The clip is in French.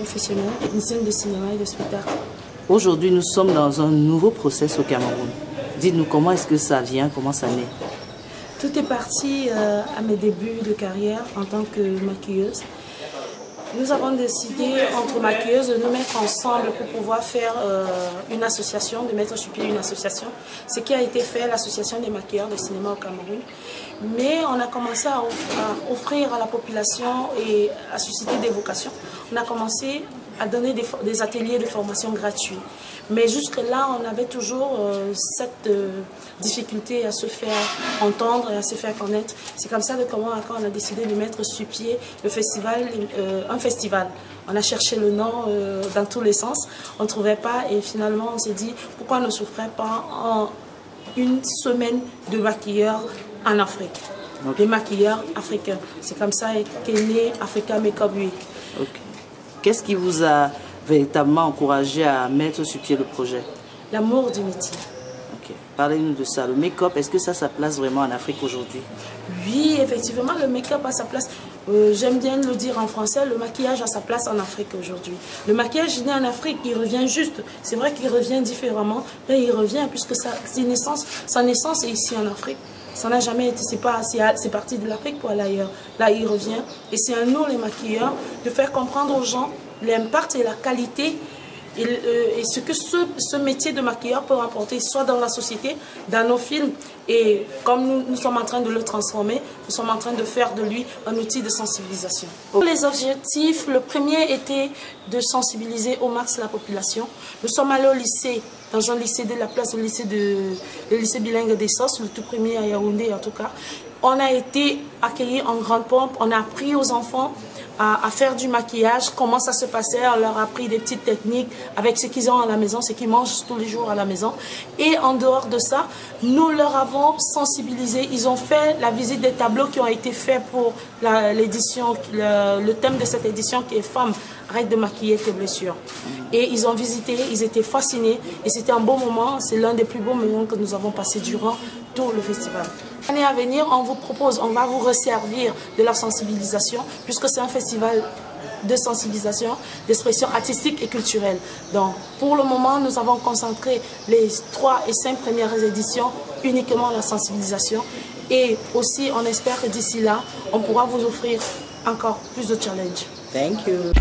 professionnelle, technicienne de cinéma et de spectacle. Aujourd'hui, nous sommes dans un nouveau process au Cameroun. Dites-nous comment est-ce que ça vient, comment ça naît? Tout est parti à mes débuts de carrière en tant que maquilleuse. Nous avons décidé, entre maquilleuses, de nous mettre ensemble pour pouvoir faire une association, de mettre sur pied une association. Ce qui a été fait, l'association des maquilleurs de cinéma au Cameroun. Mais on a commencé à offrir à la population et à susciter des vocations. On a commencé à donner des ateliers de formation gratuits. Mais jusque-là, on avait toujours cette difficulté à se faire entendre et à se faire connaître. C'est comme ça que quand on a décidé de mettre sur pied le festival, un festival. On a cherché le nom dans tous les sens, on ne trouvait pas et finalement on s'est dit pourquoi ne s'offrait pas en une semaine de maquilleurs en Afrique, des maquilleurs africains. C'est comme ça qu'est né Africa Makeup Week. Okay. Qu'est-ce qui vous a véritablement encouragé à mettre sur pied le projet? L'amour du métier. Okay. Parlez-nous de ça. Le make-up, est-ce que ça a sa place vraiment en Afrique aujourd'hui? Oui, effectivement, le make-up a sa place. J'aime bien le dire en français, le maquillage a sa place en Afrique aujourd'hui. Le maquillage né en Afrique, il revient juste. C'est vrai qu'il revient différemment, mais il revient puisque sa naissance est ici en Afrique. Ça n'a jamais été, c'est parti de l'Afrique pour aller ailleurs. Là, il revient. Et c'est à nous, les maquilleurs, de faire comprendre aux gens l'impact et la qualité et ce que ce métier de maquilleur peut rapporter, soit dans la société, dans nos films. Et comme nous sommes en train de le transformer, nous sommes en train de faire de lui un outil de sensibilisation. Pour les objectifs, le premier était de sensibiliser au max la population. Nous sommes allés au lycée, dans un lycée de la place, le lycée bilingue des Sosses, le tout premier à Yaoundé en tout cas. On a été accueillis en grande pompe, on a appris aux enfants à faire du maquillage, comment ça se passait, on leur a appris des petites techniques avec ce qu'ils ont à la maison, ce qu'ils mangent tous les jours à la maison. Et en dehors de ça, nous leur avons sensibilisé, ils ont fait la visite des tableaux qui ont été faits pour l'édition, le thème de cette édition qui est Femmes, arrête de maquiller tes blessures. Et ils ont visité, ils étaient fascinés et c'était un beau moment, c'est l'un des plus beaux moments que nous avons passé durant tout le festival. L'année à venir, on vous propose, on va vous resservir de la sensibilisation puisque c'est un festival de sensibilisation, d'expression artistique et culturelle. Donc, pour le moment, nous avons concentré les 3 et 5 premières éditions uniquement à la sensibilisation. Et aussi, on espère que d'ici là, on pourra vous offrir encore plus de challenges. Thank you.